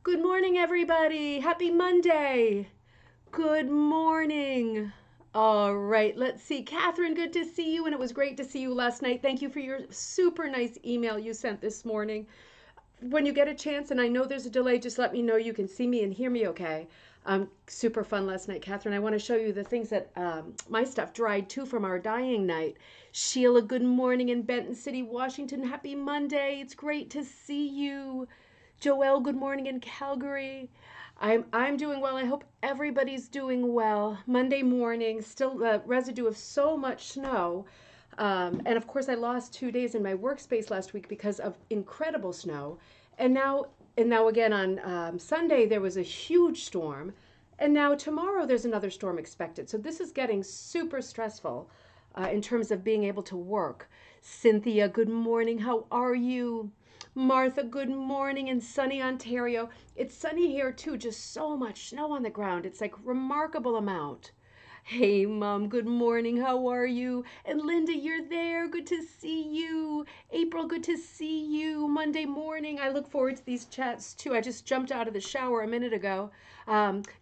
Good morning, everybody. Happy Monday. Good morning. All right, let's see. Catherine, good to see you, and it was great to see you last night. Thank you for your super nice email you sent this morning. When you get a chance, and I know there's a delay, just let me know you can see me and hear me okay. Super fun last night, Catherine. I want to show you the things that my stuff dried too from our dying night. Sheila, good morning in Benton City, Washington. Happy Monday. It's great to see you. Joelle, good morning in Calgary. I'm doing well. I hope everybody's doing well. Monday morning, still the residue of so much snow. And of course, I lost 2 days in my workspace last week because of incredible snow. And now, and now again on Sunday, there was a huge storm. And now tomorrow, there's another storm expected. So this is getting super stressful in terms of being able to work. Cynthia, good morning. How are you? Martha, good morning in sunny Ontario. It's sunny here too, just so much snow on the ground. It's like remarkable amount. Hey, Mom, good morning. How are you? And Linda, you're there. Good to see you. April, good to see you. Monday morning. I look forward to these chats too. I just jumped out of the shower a minute ago.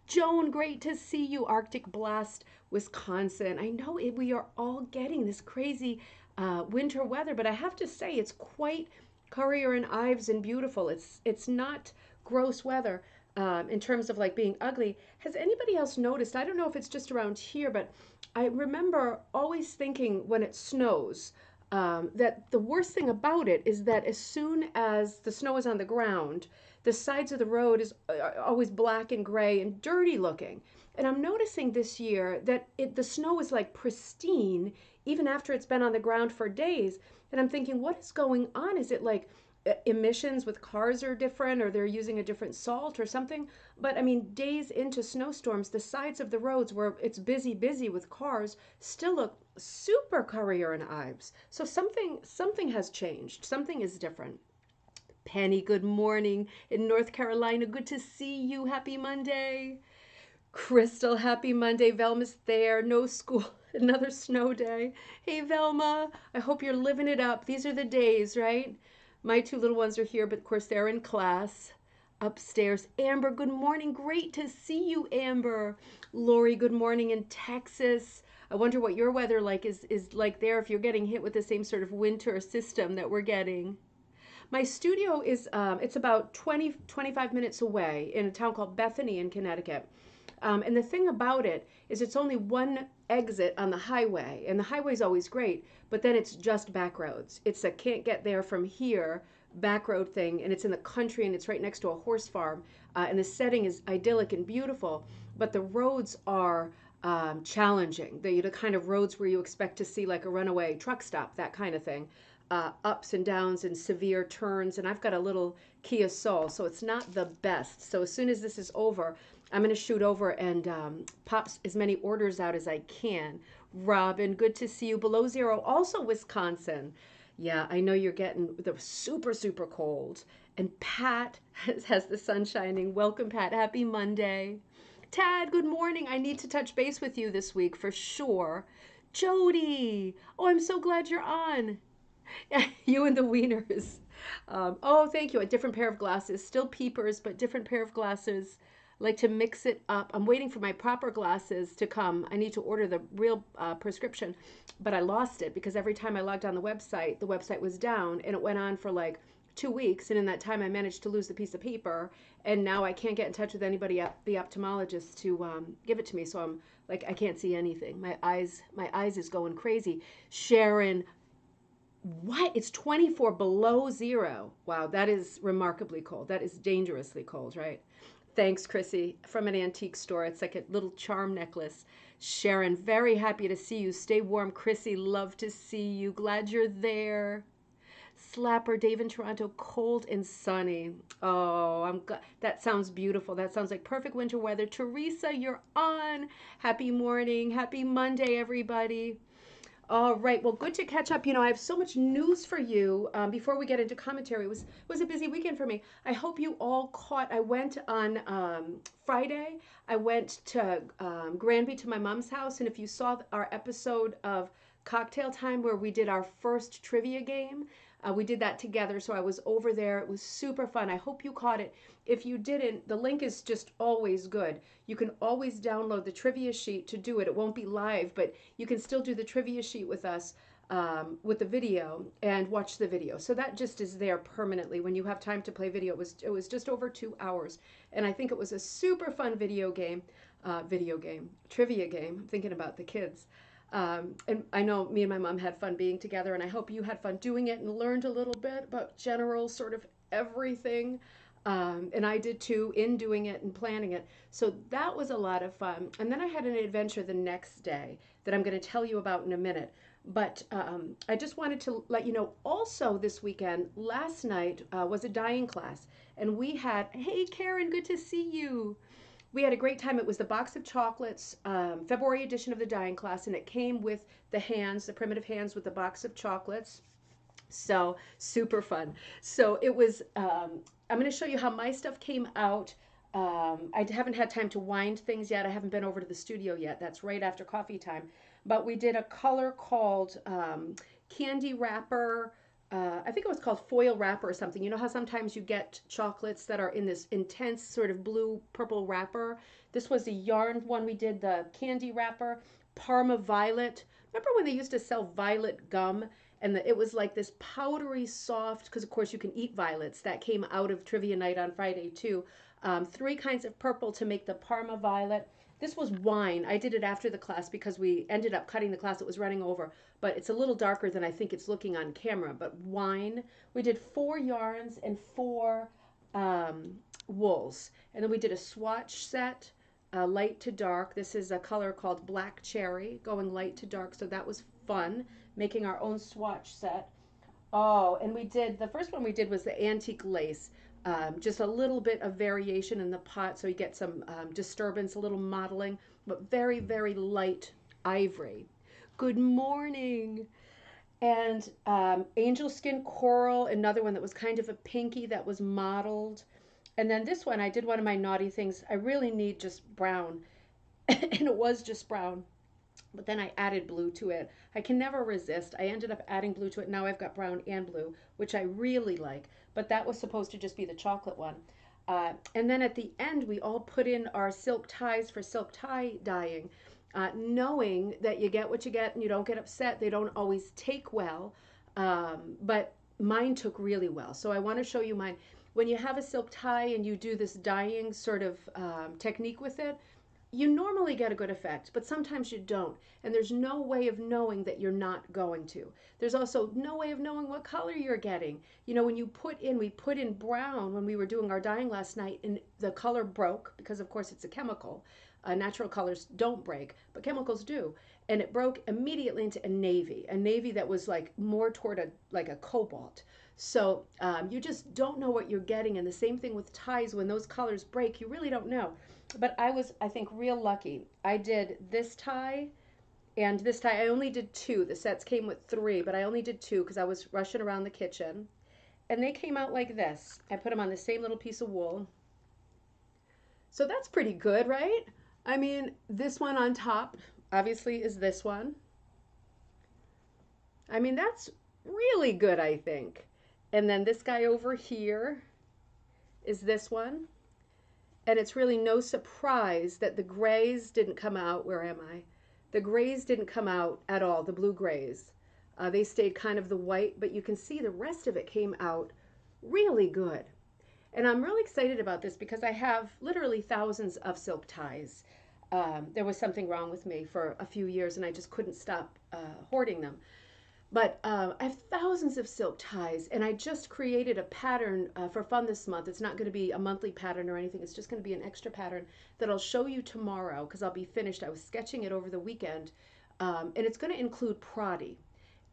Joan, great to see you. Arctic Blast, Wisconsin. I know we are all getting this crazy winter weather, but I have to say it's quite Currier and Ives and beautiful. It's not gross weather in terms of like being ugly. Has anybody else noticed? I don't know if it's just around here, but I remember always thinking when it snows that the worst thing about it is that as soon as the snow is on the ground, the sides of the road is are always black and gray and dirty looking. And I'm noticing this year that the snow is like pristine even after it's been on the ground for days. And I'm thinking, what is going on? Is it like emissions with cars are different or they're using a different salt or something? But I mean, days into snowstorms, the sides of the roads where it's busy with cars still look super Currier and Ives. So something has changed. Something is different. Penny, good morning in North Carolina. Good to see you. Happy Monday. Crystal, happy Monday. Velma's there. No school. Another snow day. Hey, Velma. I hope you're living it up. These are the days, right? My two little ones are here, but of course they're in class upstairs. Amber, good morning. Great to see you, Amber. Lori, good morning in Texas. I wonder what your weather like is like there if you're getting hit with the same sort of winter system that we're getting. My studio is it's about 25 minutes away in a town called Bethany in Connecticut. And the thing about it is it's only one exit on the highway, and the highway's always great, but then it's just back roads. It's a can't get there from here back road thing, and it's in the country, and it's right next to a horse farm, and the setting is idyllic and beautiful, but the roads are challenging. The kind of roads where you expect to see like a runaway truck stop, that kind of thing. Ups and downs and severe turns, and I've got a little Kia Soul, so it's not the best. So as soon as this is over, I'm going to shoot over and pop as many orders out as I can. Robin, good to see you. Below zero, also Wisconsin. Yeah, I know you're getting the super cold. And Pat has the sun shining. Welcome, Pat. Happy Monday. Tad, good morning. I need to touch base with you this week for sure. Jody, oh, I'm so glad you're on. You and the wieners. Oh, thank you. A different pair of glasses. Still peepers, but different pair of glasses. Like to mix it up. I'm waiting for my proper glasses to come. I need to order the real prescription, but I lost it because every time I logged on the website was down, and it went on for like 2 weeks. And in that time, I managed to lose the piece of paper, and now I can't get in touch with anybody at the optometrist to give it to me. So I'm like, I can't see anything. My eyes is going crazy. Sharon, what? It's 24 below zero. Wow, that is remarkably cold. That is dangerously cold, right? Thanks, Chrissy, from an antique store. It's like a little charm necklace. Sharon, very happy to see you. Stay warm, Chrissy. Love to see you. Glad you're there. Slapper, Dave in Toronto, cold and sunny. Oh, that sounds beautiful. That sounds like perfect winter weather. Teresa, you're on. Happy morning. Happy Monday, everybody. All right. Well, good to catch up. I have so much news for you. Before we get into commentary, it was a busy weekend for me. I hope you all caught. I went on Friday. I went to Granby to my mom's house, and if you saw our episode of Cocktail Time where we did our first trivia game, We did that together, so I was over there. It was super fun. I hope you caught it. If you didn't, the link is just always good. You can always download the trivia sheet to do it. It won't be live, but you can still do the trivia sheet with us with the video and watch the video. So that just is there permanently when you have time to play video. It was just over 2 hours, and I think it was a super fun trivia game. I'm thinking about the kids. And I know me and my mom had fun being together, and I hope you had fun doing it and learned a little bit about general sort of everything. And I did too in doing it and planning it. So that was a lot of fun. And then I had an adventure the next day that I'm going to tell you about in a minute. But I just wanted to let you know also this weekend, last night was a dyeing class. And we had, hey, Karen, good to see you. We had a great time. It was the box of chocolates, February edition of the dyeing class, and it came with the hands, the primitive hands with the box of chocolates. So super fun. So it was, I'm going to show you how my stuff came out. I haven't had time to wind things yet. I haven't been over to the studio yet. That's right after coffee time. But we did a color called candy wrapper. I think it was called foil wrapper or something. You know how sometimes you get chocolates that are in this intense sort of blue purple wrapper? This was the yarn one. We did the candy wrapper, Parma violet. Remember when they used to sell violet gum? And it was like this powdery soft, because of course you can eat violets. That came out of trivia night on Friday too. 3 kinds of purple to make the Parma violet. This was wine. I did it after the class because we ended up cutting the class. It was running over, but it's a little darker than I think it's looking on camera. But wine. We did 4 yarns and 4 wools. And then we did a swatch set, light to dark. This is a color called black cherry, going light to dark. So that was fun, making our own swatch set. Oh, and we did, the first one we did was the antique lace. Just a little bit of variation in the pot so you get some disturbance, a little modeling, but very, very light ivory. Good morning. And angel skin coral, another one that was kind of a pinky that was modeled. And then this one, I did one of my naughty things. I really need just brown, and it was just brown. But then I added blue to it. I can never resist. I ended up adding blue to it. Now I've got brown and blue, which I really like. But that was supposed to just be the chocolate one. And then at the end, we all put in our silk ties for silk tie dyeing, knowing that you get what you get and you don't get upset. They don't always take well, but mine took really well. So I want to show you mine. When you have a silk tie and you do this dyeing sort of technique with it, you normally get a good effect, but sometimes you don't. And there's no way of knowing that you're not going to. There's also no way of knowing what color you're getting. You know, when you we put in brown when we were doing our dyeing last night, and the color broke because, of course, it's a chemical. Natural colors don't break, but chemicals do. And it broke immediately into a navy that was like more toward like a cobalt. So you just don't know what you're getting. And the same thing with ties, when those colors break, you really don't know. But I was, I think, real lucky. I did this tie and this tie. I only did 2. The sets came with 3, but I only did 2 because I was rushing around the kitchen. And they came out like this. I put them on the same little piece of wool. So that's pretty good, right? I mean, this one on top, obviously, is this one. I mean, that's really good, I think. And then this guy over here is this one. And it's really no surprise that the grays didn't come out. Where am I? The grays didn't come out at all, the blue grays. They stayed kind of the white, but you can see the rest of it came out really good. And I'm really excited about this because I have literally thousands of silk ties. There was something wrong with me for a few years and I just couldn't stop hoarding them. But I have thousands of silk ties, and I just created a pattern for fun this month. It's not going to be a monthly pattern or anything. It's just going to be an extra pattern that I'll show you tomorrow because I'll be finished. I was sketching it over the weekend, and it's going to include proddy.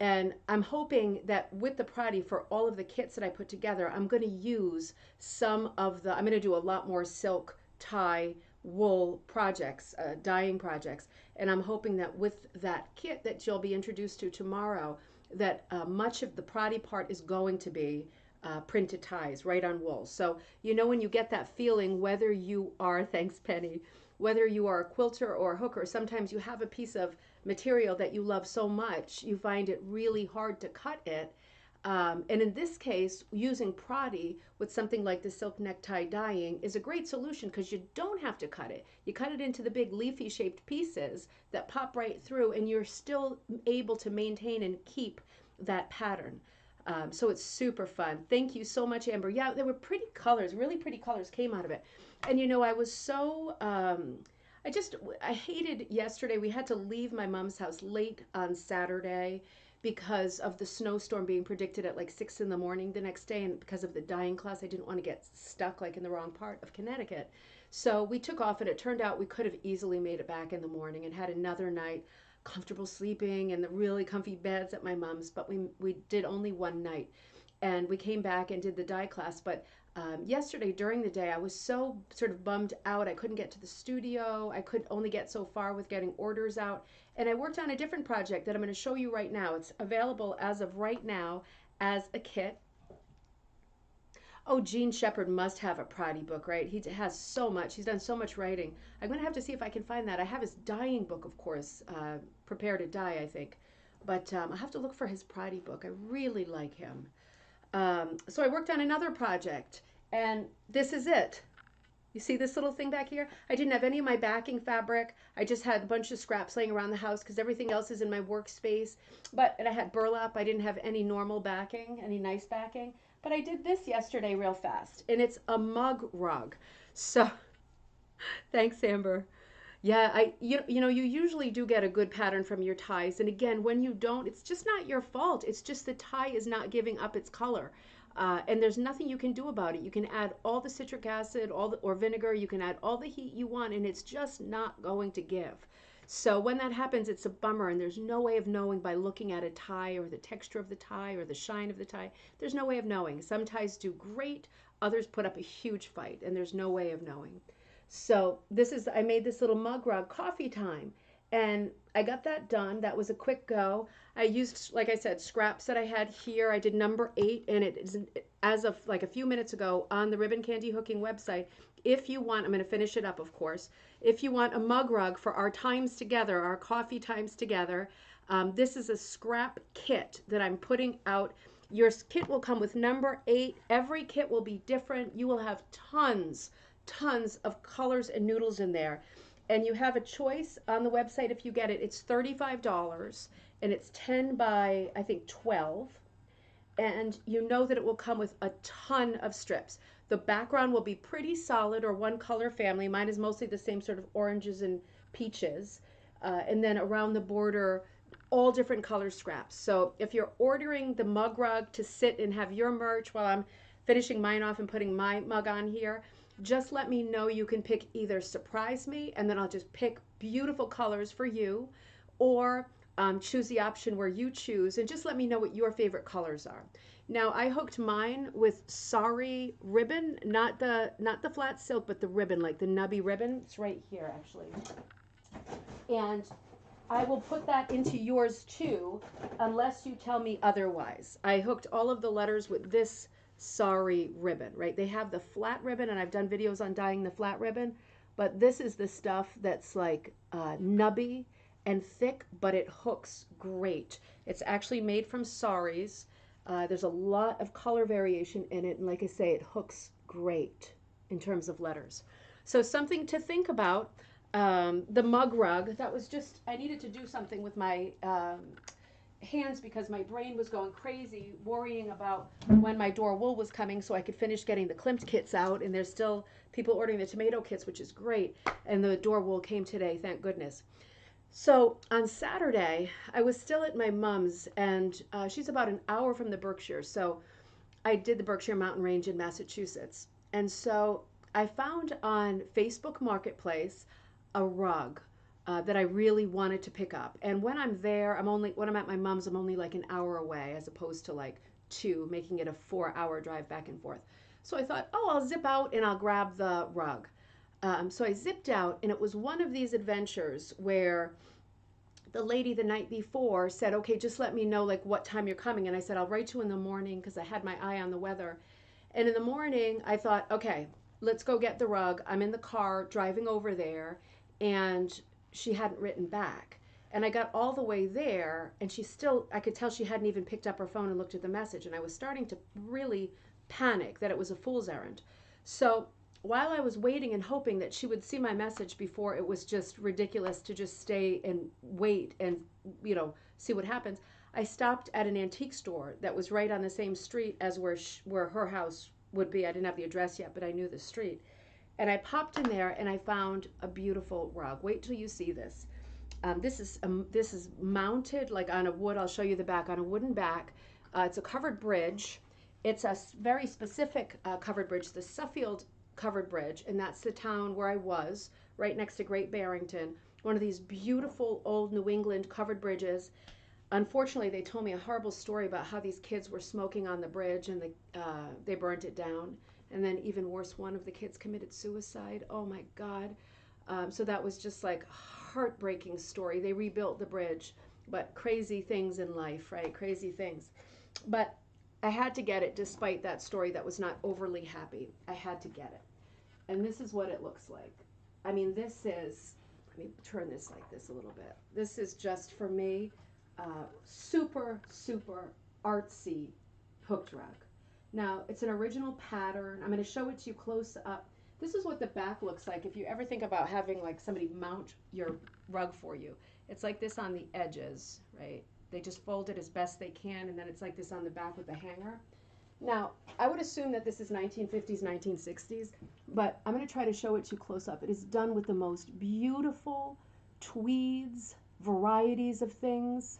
And I'm hoping that with the proddy for all of the kits that I put together, I'm going to use I'm going to do a lot more silk tie wool projects, dyeing projects. And I'm hoping that with that kit that you'll be introduced to tomorrow, that much of the proddy part is going to be printed ties right on wool. So, you know, when you get that feeling, whether you are, thanks Penny, whether you are a quilter or a hooker, sometimes you have a piece of material that you love so much, you find it really hard to cut it. And in this case, using proddy with something like the silk necktie dyeing is a great solution because you don't have to cut it. You cut it into the big leafy shaped pieces that pop right through, and you're still able to maintain and keep that pattern. So it's super fun. Thank you so much, Amber. Yeah, there were pretty colors, really pretty colors came out of it. And you know, I was so I hated yesterday. We had to leave my mom's house late on Saturday because of the snowstorm being predicted at like 6 in the morning the next day. And because of the dyeing class, I didn't want to get stuck like in the wrong part of Connecticut. So we took off, and it turned out we could have easily made it back in the morning and had another night comfortable sleeping in the really comfy beds at my mom's. But we did only one night, and we came back and did the dye class. But yesterday during the day, I was so sort of bummed out. I couldn't get to the studio. I could only get so far with getting orders out. And I worked on a different project that I'm going to show you right now. It's available as of right now as a kit. Oh, Gene Shepherd must have a proddy book, right? He has so much. He's done so much writing. I'm going to have to see if I can find that. I have his dyeing book, of course, Prepare to Die, I think. But I'll have to look for his proddy book. I really like him. So I worked on another project, and this is it. You see this little thing back here? I didn't have any of my backing fabric. I just had a bunch of scraps laying around the house because everything else is in my workspace. And I had burlap. I didn't have any normal backing, any nice backing. But I did this yesterday real fast, and it's a mug rug. So thanks, Amber. Yeah, you know, you usually do get a good pattern from your ties. And again, when you don't, it's just not your fault. It's just the tie is not giving up its color. And there's nothing you can do about it. You can add all the citric acid, or vinegar, you can add all the heat you want, and it's just not going to give. So when that happens, it's a bummer, and there's no way of knowing by looking at a tie or the texture of the tie or the shine of the tie. There's no way of knowing. Some ties do great, others put up a huge fight, and there's no way of knowing. So I made this little mug rug, coffee time, and I got that done. That was a quick go. I used, like I said, scraps that I had here. I did number 8, and it is, as of like a few minutes ago, on the Ribbon Candy Hooking website. If you want, I'm going to finish it up, of course. If you want a mug rug for our times together, our coffee times together, this is a scrap kit that I'm putting out. Your kit will come with number 8. Every kit will be different. You will have tons of colors and noodles in there. And you have a choice on the website if you get it. It's $35, and it's 10 by, I think, 12. And you know that it will come with a ton of strips. The background will be pretty solid, or one color family. Mine is mostly the same sort of oranges and peaches. And then around the border, all different color scraps. So if you're ordering the mug rug to sit and have your merch while I'm finishing mine off and putting my mug on here, just let me know. You can pick either surprise me, and then I'll just pick beautiful colors for you, or choose the option where you choose, and just let me know what your favorite colors are. Now I hooked mine with sari ribbon, not the flat silk, but the ribbon, like the nubby ribbon. It's right here actually. And I will put that into yours too, unless you tell me otherwise. I hooked all of the letters with this sari ribbon, right? They have the flat ribbon, and I've done videos on dyeing the flat ribbon, but this is the stuff that's like nubby and thick, but it hooks great. It's actually made from saris. There's a lot of color variation in it, and like I say, it hooks great in terms of letters. So something to think about. The mug rug, that was just, I needed to do something with my hands because my brain was going crazy worrying about when my door wool was coming so I could finish getting the Klimt kits out, and there's still people ordering the tomato kits, which is great, and the door wool came today, thank goodness. So on Saturday, I was still at my mom's, and she's about an hour from the Berkshires, so I did the Berkshire Mountain Range in Massachusetts. And so I found on Facebook Marketplace a rug that I really wanted to pick up. And when I'm there, when I'm at my mom's, I'm only like an hour away as opposed to like 2, making it a 4-hour drive back and forth. So I thought, oh, I'll zip out and I'll grab the rug. So I zipped out, and it was one of these adventures where the lady the night before said, okay, just let me know like what time you're coming. And I said, I'll write you in the morning, because I had my eye on the weather. And in the morning, I thought, okay, let's go get the rug. I'm in the car driving over there, and she hadn't written back. And I got all the way there, and she still, I could tell she hadn't even picked up her phone and looked at the message. And I was starting to really panic that it was a fool's errand. So while I was waiting and hoping that she would see my message before it was just ridiculous to just stay and wait and, see what happens, I stopped at an antique store that was right on the same street as where her house would be. I didn't have the address yet, but I knew the street. And I popped in there and I found a beautiful rug. Wait till you see this. This is mounted like on a wood. I'll show you the back on a wooden back. It's a covered bridge. It's a very specific covered bridge, the Suffield covered bridge, and that's the town where I was, right next to Great Barrington. One of these beautiful old New England covered bridges. Unfortunately, they told me a horrible story about how these kids were smoking on the bridge and they burnt it down. And then even worse, one of the kids committed suicide. Oh my God. So that was just like heartbreaking story. They rebuilt the bridge, but crazy things in life, right? Crazy things. But I had to get it despite that story that was not overly happy. I had to get it. And this is what it looks like. I mean, let me turn this like this a little bit. This is just for me, super, super artsy hooked rug. Now, it's an original pattern. I'm going to show it to you close up. This is what the back looks like if you ever think about having like somebody mount your rug for you. It's like this on the edges, right? They just fold it as best they can, and then it's like this on the back with the hanger. Now, I would assume that this is 1950s, 1960s, but I'm going to try to show it to you close up. It is done with the most beautiful tweeds, varieties of things,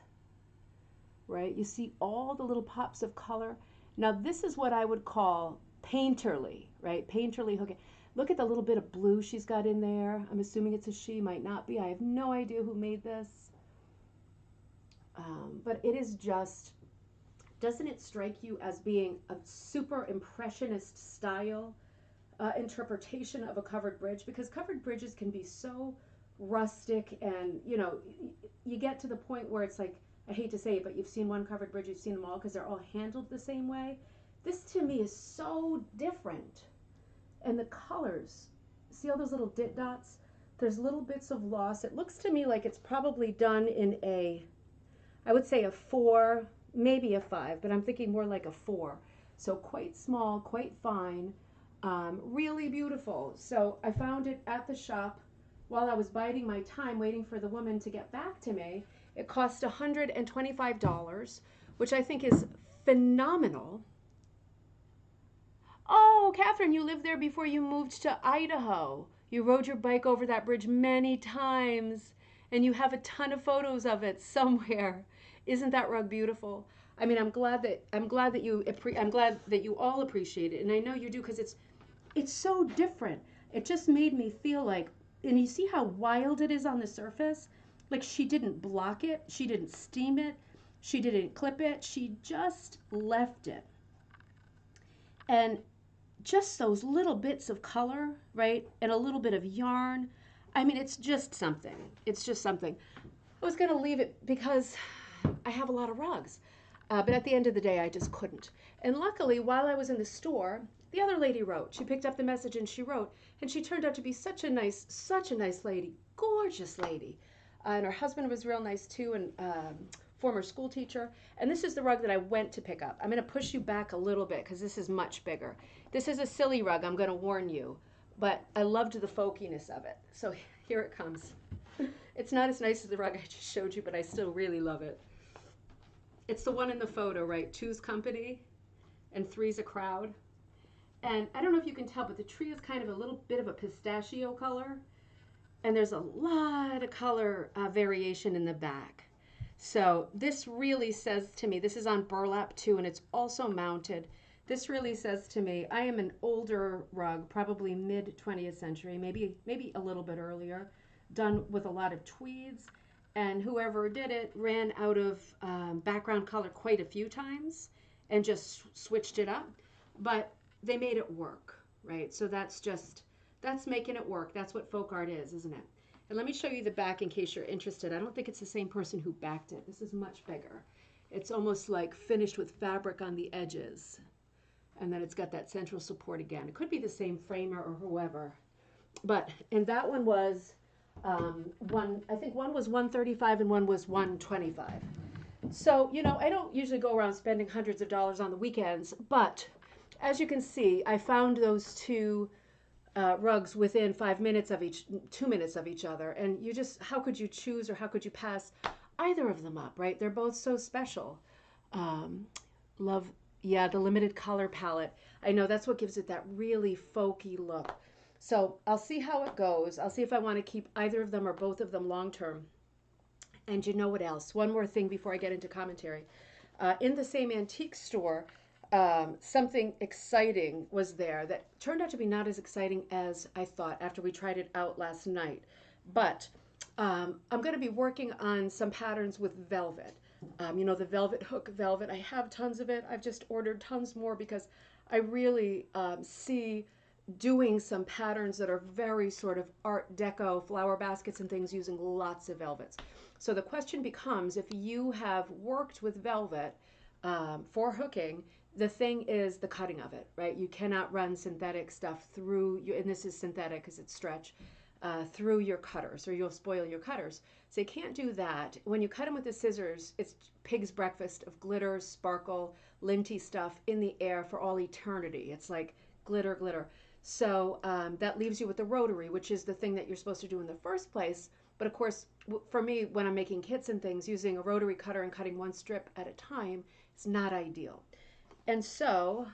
right? You see all the little pops of color. Now, this is what I would call painterly, right? Painterly hooking. Look at the little bit of blue she's got in there. I'm assuming it's a she, might not be. I have no idea who made this. But it is just, doesn't it strike you as being a super impressionist style interpretation of a covered bridge? Because covered bridges can be so rustic and, you get to the point where it's like, I hate to say it, but you've seen one covered bridge, you've seen them all because they're all handled the same way. This to me is so different. And the colors, see all those little dit dots? There's little bits of loss. It looks to me like it's probably done in I would say a 4, maybe a 5, but I'm thinking more like a 4. So quite small, quite fine, really beautiful. So I found it at the shop while I was biding my time waiting for the woman to get back to me. It cost $125, which I think is phenomenal. Oh, Catherine, you lived there before you moved to Idaho. You rode your bike over that bridge many times, and you have a ton of photos of it somewhere. Isn't that rug beautiful? I mean, I'm glad that you all appreciate it, and I know you do because it's so different. It just made me feel like, and you see how wild it is on the surface? Like she didn't block it, she didn't steam it, she didn't clip it, she just left it. And just those little bits of color, right? And a little bit of yarn. I mean, it's just something. It's just something. I was going to leave it because I have a lot of rugs. But at the end of the day, I just couldn't. And luckily, while I was in the store, the other lady wrote. She picked up the message and she wrote. And she turned out to be such a nice lady. Gorgeous lady. And her husband was real nice too, and former school teacher. And this is the rug that I went to pick up. I'm going to push you back a little bit because this is much bigger. This is a silly rug, I'm going to warn you. But I loved the folkiness of it. So here it comes. It's not as nice as the rug I just showed you, but I still really love it. It's the one in the photo, right? 2's company and 3's a crowd. And I don't know if you can tell, but the tree is kind of a little bit of a pistachio color. And there's a lot of color variation in the back. So this really says to me, this is on burlap too, and it's also mounted. This really says to me, I am an older rug, probably mid 20th century, maybe a little bit earlier, done with a lot of tweeds. And whoever did it ran out of background color quite a few times and just switched it up. But they made it work, right? So that's making it work. That's what folk art is, isn't it? And let me show you the back in case you're interested. I don't think it's the same person who backed it. This is much bigger. It's almost like finished with fabric on the edges. And then it's got that central support again. It could be the same framer or whoever. And that one was I think one was 135 and one was 125. So, I don't usually go around spending hundreds of dollars on the weekends, but as you can see, I found those two rugs within 5 minutes of each, 2 minutes of each other. And how could you choose or how could you pass either of them up, right? They're both so special. Um, love, yeah, the limited color palette. I know that's what gives it that really folky look. So I'll see how it goes. I'll see if I want to keep either of them or both of them long term. And you know what else? One more thing before I get into commentary. In the same antique store, something exciting was there that turned out to be not as exciting as I thought after we tried it out last night. But I'm going to be working on some patterns with velvet. The velvet hook velvet. I have tons of it. I've just ordered tons more because I really see doing some patterns that are very sort of art deco flower baskets and things using lots of velvets. So the question becomes, if you have worked with velvet for hooking, the thing is the cutting of it, right? You cannot run synthetic stuff through you, and this is synthetic because it's stretch, through your cutters or you'll spoil your cutters. So you can't do that. When you cut them with the scissors, it's pig's breakfast of glitter, sparkle, linty stuff in the air for all eternity. It's like glitter, glitter. So that leaves you with the rotary, which is the thing that you're supposed to do in the first place. But of course, for me, when I'm making kits and things, using a rotary cutter and cutting one strip at a time is not ideal. And so,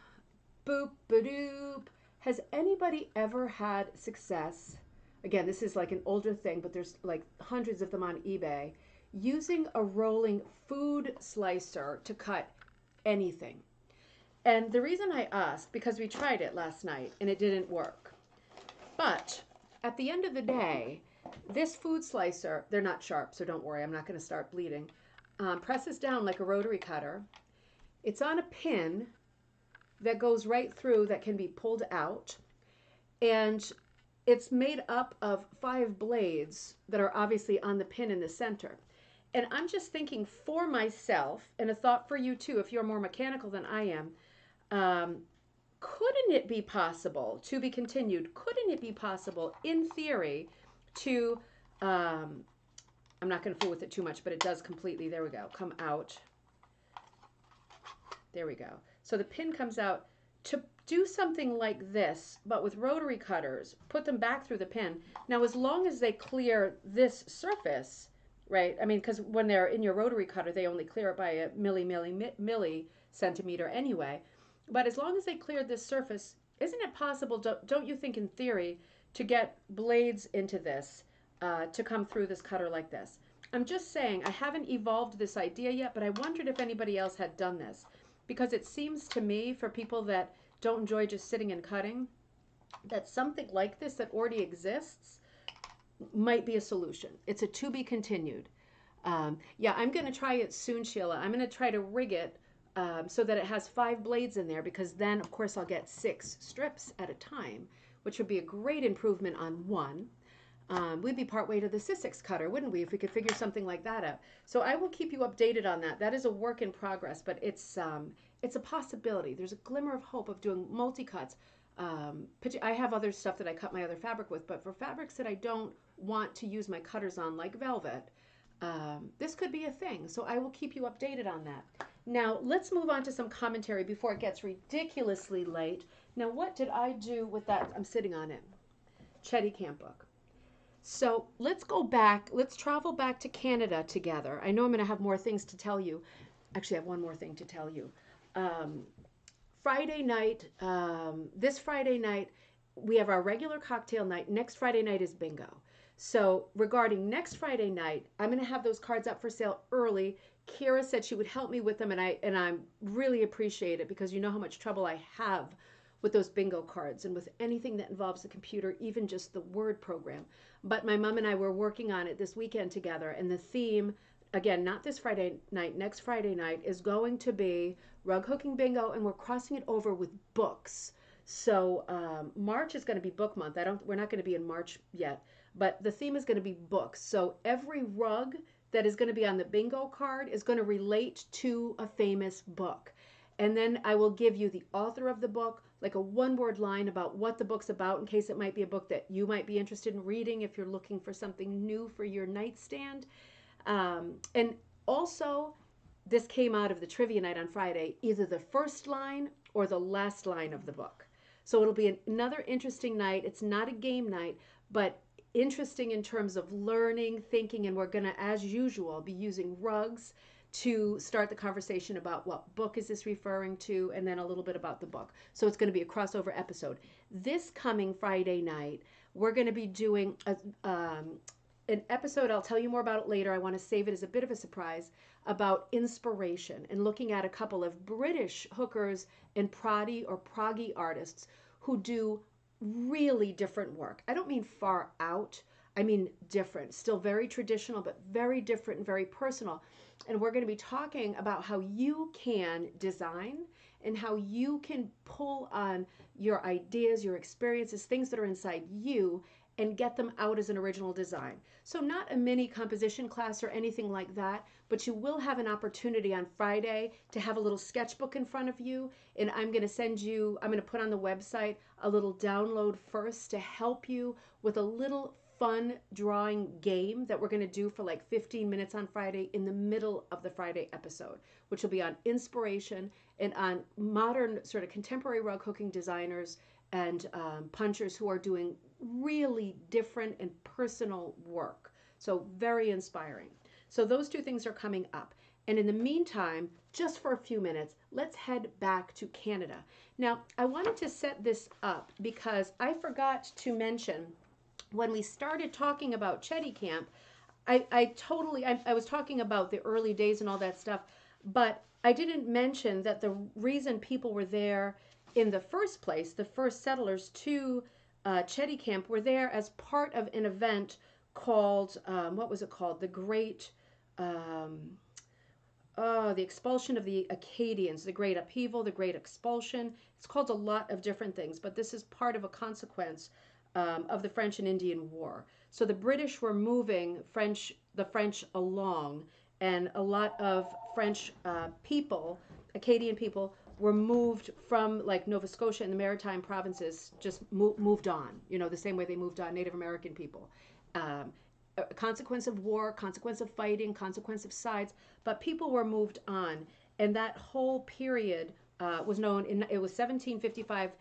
boop, ba-doop. Has anybody ever had success? Again, this is like an older thing, but there's like hundreds of them on eBay. Using a rolling food slicer to cut anything. And the reason I ask, because we tried it last night and it didn't work. But at the end of the day, this food slicer, they're not sharp, so don't worry, I'm not going to start bleeding. Presses down like a rotary cutter. It's on a pin that goes right through that can be pulled out. And it's made up of 5 blades that are obviously on the pin in the center. And I'm just thinking for myself, and a thought for you too, if you're more mechanical than I am, um, couldn't it be possible, to be continued, couldn't it be possible in theory to, I'm not going to fool with it too much, but it does completely, there we go, come out. There we go. So the pin comes out to do something like this, but with rotary cutters, put them back through the pin. Now, as long as they clear this surface, right? I mean, because when they're in your rotary cutter, they only clear it by a milli centimeter anyway. But as long as they cleared this surface, isn't it possible, don't you think in theory, to get blades into this, to come through this cutter like this? I'm just saying, I haven't evolved this idea yet, but I wondered if anybody else had done this. Because it seems to me, for people that don't enjoy just sitting and cutting, that something like this that already exists might be a solution. It's a to be continued. Yeah, I'm going to try it soon, Sheila. I'm going to try to rig it so that it has 5 blades in there, because then, of course, I'll get 6 strips at a time, which would be a great improvement on one. We'd be partway to the Sussex cutter, wouldn't we, if we could figure something like that out? So I will keep you updated on that. That is a work in progress, but it's a possibility. There's a glimmer of hope of doing multi-cuts. I have other stuff that I cut my other fabric with, but for fabrics that I don't want to use my cutters on, like velvet, this could be a thing. So I will keep you updated on that. Now, let's move on to some commentary before it gets ridiculously late. Now, what did I do with that? I'm sitting on it. Cheticamp book. So let's go back. Let's travel back to Canada together. I know I'm going to have more things to tell you. Actually, I have one more thing to tell you. Friday night, this Friday night, we have our regular cocktail night. Next Friday night is bingo. So regarding next Friday night, I'm going to have those cards up for sale early. Kira said she would help me with them, and I really appreciate it, because you know how much trouble I have with those bingo cards and with anything that involves the computer, even just the word program. But my mom and I were working on it this weekend together, and the theme, again, not this Friday night, next Friday night, is going to be rug hooking bingo, and we're crossing it over with books. So March is going to be book month. We're not going to be in March yet, but the theme is going to be books. So every rug that is going to be on the bingo card is going to relate to a famous book. And then I will give you the author of the book, like a one-word line about what the book's about, in case it might be a book that you might be interested in reading if you're looking for something new for your nightstand. And also, this came out of the trivia night on Friday, either the first line or the last line of the book. So it'll be another interesting night. It's not a game night, but interesting in terms of learning, thinking, and we're going to, as usual, be using rugs to start the conversation about what book is this referring to, and then a little bit about the book. So it's going to be a crossover episode. This coming Friday night, we're going to be doing an episode. I'll tell you more about it later. I want to save it as a bit of a surprise, about inspiration and looking at a couple of British hookers and proddy or proggy artists who do really different work. I don't mean far out. I mean different. Still very traditional, but very different and very personal. And we're going to be talking about how you can design and how you can pull on your ideas, your experiences, things that are inside you, and get them out as an original design. So not a mini composition class or anything like that, but you will have an opportunity on Friday to have a little sketchbook in front of you, and I'm going to put on the website a little download first to help you with a little fun drawing game that we're going to do for like 15 minutes on Friday in the middle of the Friday episode, which will be on inspiration and on modern sort of contemporary rug hooking designers and punchers who are doing really different and personal work. So very inspiring. So those two things are coming up. And in the meantime, just for a few minutes, let's head back to Canada. Now, I wanted to set this up because I forgot to mention when we started talking about Cheticamp, I was talking about the early days and all that stuff, but I didn't mention that the reason people were there in the first place, the first settlers to Cheticamp, were there as part of an event called, what was it called? The Great, the expulsion of the Acadians, the Great Upheaval, the Great Expulsion. It's called a lot of different things, but this is part of a consequence of the French and Indian War. So the British were moving the French along, and a lot of French people, Acadian people, were moved from like Nova Scotia and the Maritime provinces, just moved on, the same way they moved on Native American people. A consequence of war, consequence of fighting, consequence of sides, but people were moved on. And that whole period was known, it was 1755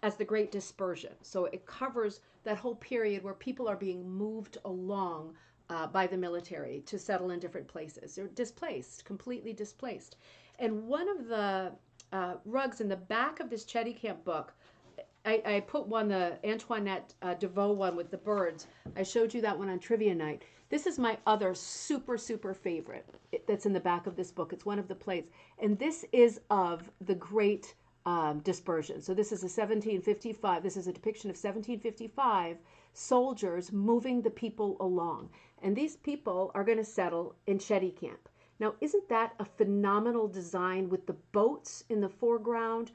as the Great Dispersion. So it covers that whole period where people are being moved along by the military to settle in different places. They're displaced, completely displaced. And one of the rugs in the back of this Cheticamp book, I put one, the Antoinette DeVoe one with the birds. I showed you that one on trivia night. This is my other super, super favorite that's in the back of this book. It's one of the plates. And this is of the Great Dispersion. So this is a 1755. This is a depiction of 1755 soldiers moving the people along. And these people are going to settle in Cheticamp. Now, isn't that a phenomenal design with the boats in the foreground?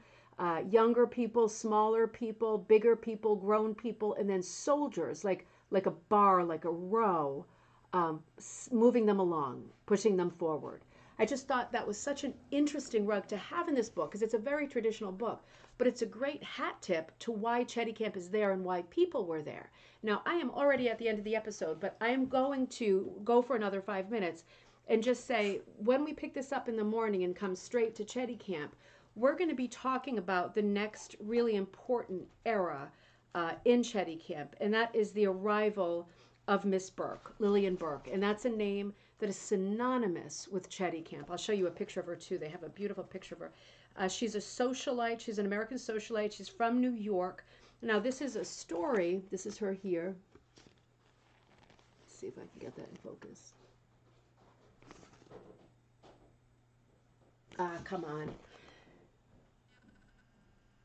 Younger people, smaller people, bigger people, grown people, and then soldiers, like a bar, like a row, moving them along, pushing them forward. I just thought that was such an interesting rug to have in this book because it's a very traditional book, but it's a great hat tip to why Cheticamp is there and why people were there. Now, I am already at the end of the episode, but I am going to go for another 5 minutes and just say, when we pick this up in the morning and come straight to Cheticamp, we're going to be talking about the next really important era in Cheticamp, and that is the arrival of Miss Burke, Lillian Burke, and that's a name that is synonymous with Cheticamp. I'll show you a picture of her too. They have a beautiful picture of her. She's a socialite. She's an American socialite. She's from New York. Now, this is a story. This is her here. Let's see if I can get that in focus. Come on.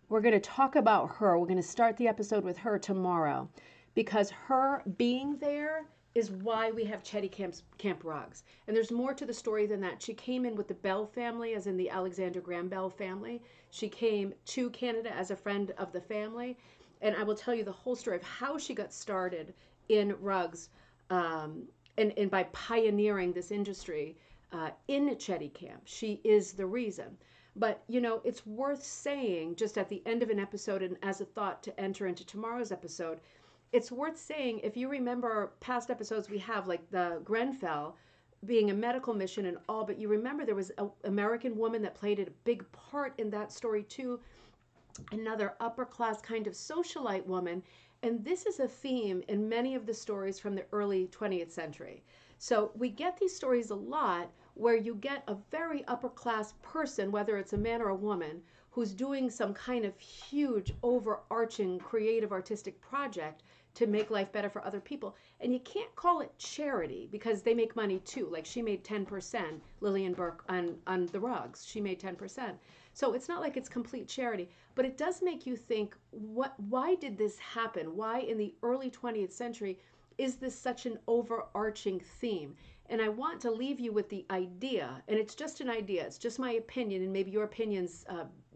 We're going to talk about her. We're going to start the episode with her tomorrow because her being there is why we have Cheticamp rugs. And there's more to the story than that. She came in with the Bell family, as in the Alexander Graham Bell family. She came to Canada as a friend of the family. And I will tell you the whole story of how she got started in rugs and by pioneering this industry in Cheticamp. She is the reason. But, you know, it's worth saying just at the end of an episode and as a thought to enter into tomorrow's episode, it's worth saying if you remember past episodes we have, like the Grenfell being a medical mission and all, but you remember there was an American woman that played a big part in that story too, another upper class kind of socialite woman. And this is a theme in many of the stories from the early 20th century. So we get these stories a lot where you get a very upper class person, whether it's a man or a woman, who's doing some kind of huge, overarching, creative, artistic project to make life better for other people. And you can't call it charity because they make money too. Like she made 10%, Lillian Burke, on the rugs. She made 10%. So it's not like it's complete charity, but it does make you think, why did this happen? Why in the early 20th century is this such an overarching theme? And I want to leave you with the idea, and it's just an idea, it's just my opinion, and maybe your opinion's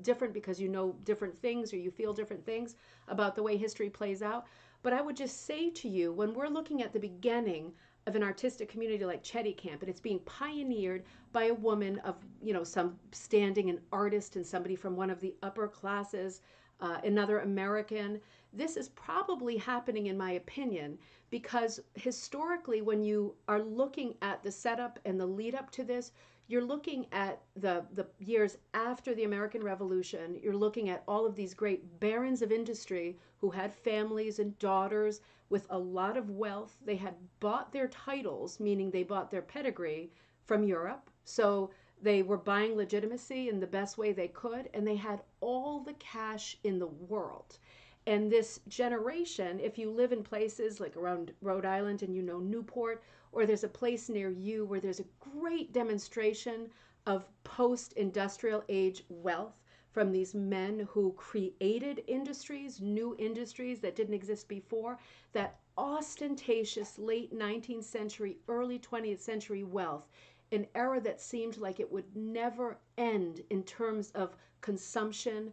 different because you know different things or you feel different things about the way history plays out. But I would just say to you, when we're looking at the beginning of an artistic community like Cheticamp, and it's being pioneered by a woman of, you know, some standing, an artist and somebody from one of the upper classes, another American. This is probably happening, in my opinion, because historically, when you are looking at the setup and the lead up to this, you're looking at the years after the American Revolution. You're looking at all of these great barons of industry who had families and daughters with a lot of wealth. They had bought their titles, meaning they bought their pedigree from Europe. So they were buying legitimacy in the best way they could, and they had all the cash in the world. And this generation, if you live in places like around Rhode Island and you know Newport, or there's a place near you where there's a great demonstration of post-industrial age wealth from these men who created industries, new industries that didn't exist before, that ostentatious late 19th century, early 20th century wealth, an era that seemed like it would never end in terms of consumption,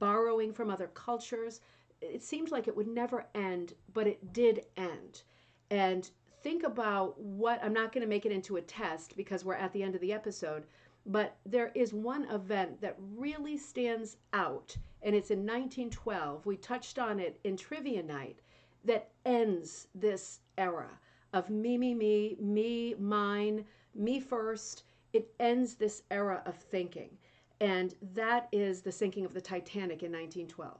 borrowing from other cultures. It seemed like it would never end, but it did end. And think about what, I'm not going to make it into a test because we're at the end of the episode, but there is one event that really stands out, and it's in 1912. We touched on it in trivia night, that ends this era of me, mine, me first. It ends this era of thinking. And that is the sinking of the Titanic in 1912.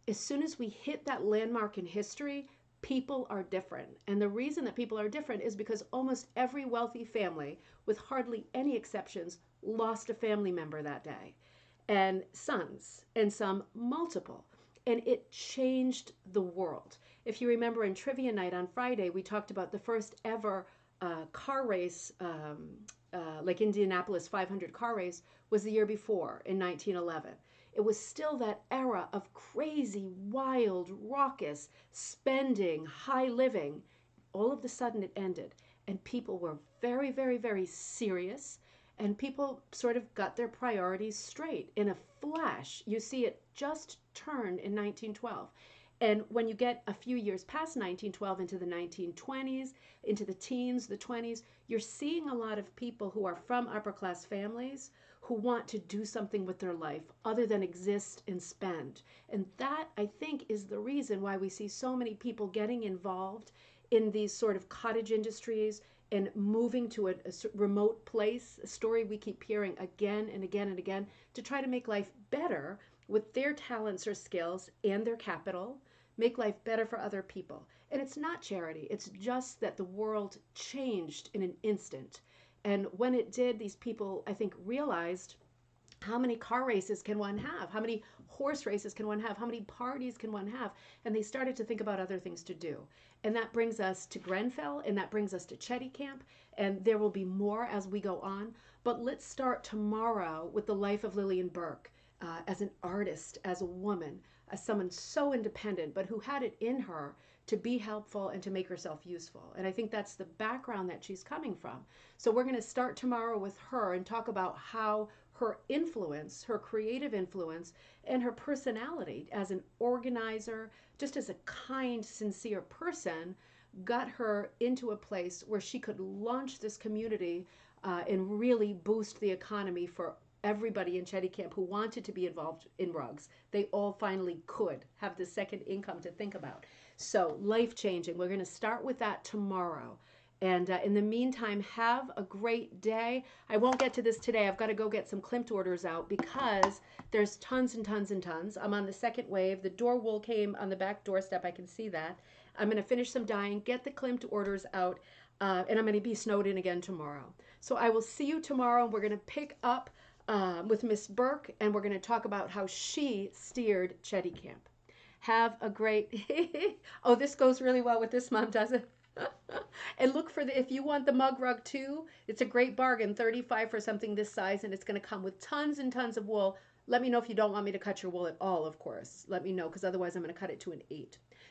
As soon as we hit that landmark in history, people are different. And the reason that people are different is because almost every wealthy family, with hardly any exceptions, lost a family member that day, and sons, and some multiple. And it changed the world. If you remember in trivia night on Friday, we talked about the first ever car race, like Indianapolis 500 car race, was the year before in 1911. It was still that era of crazy, wild, raucous spending, high living. All of a sudden it ended, and people were very, very, very serious, and people sort of got their priorities straight in a flash. You see it just turn in 1912. And when you get a few years past 1912 into the 1920s, into the teens, the 20s, you're seeing a lot of people who are from upper class families who want to do something with their life other than exist and spend. And that, I think, is the reason why we see so many people getting involved in these sort of cottage industries and moving to a remote place, a story we keep hearing again and again and again, to try to make life better with their talents or skills and their capital, make life better for other people. And it's not charity, it's just that the world changed in an instant. And when it did, these people, I think, realized, how many car races can one have? How many horse races can one have? How many parties can one have? And they started to think about other things to do. And that brings us to Grenfell, and that brings us to Cheticamp, and there will be more as we go on. But let's start tomorrow with the life of Lillian Burke, as an artist, as a woman, as someone so independent, but who had it in her to be helpful and to make herself useful. And I think that's the background that she's coming from. So we're going to start tomorrow with her and talk about how her influence, her creative influence, and her personality as an organizer, just as a kind, sincere person, got her into a place where she could launch this community and really boost the economy for everybody in Cheticamp who wanted to be involved in rugs, they all finally could have the second income to think about. So life changing. We're going to start with that tomorrow. And in the meantime, have a great day. I won't get to this today. I've got to go get some Klimt orders out because there's tons and tons and tons. I'm on the second wave. The door wool came on the back doorstep. I can see that. I'm going to finish some dyeing, get the Klimt orders out, and I'm going to be snowed in again tomorrow. So I will see you tomorrow. We're going to pick up with Miss Burke, and we're going to talk about how she steered Cheticamp. Have a great. Oh, this goes really well with this mom, does it? And look for the, if you want the mug rug too, it's a great bargain, 35 for something this size, and it's going to come with tons and tons of wool. Let me know if you don't want me to cut your wool at all, of course. Let me know, because otherwise I'm going to cut it to an 8.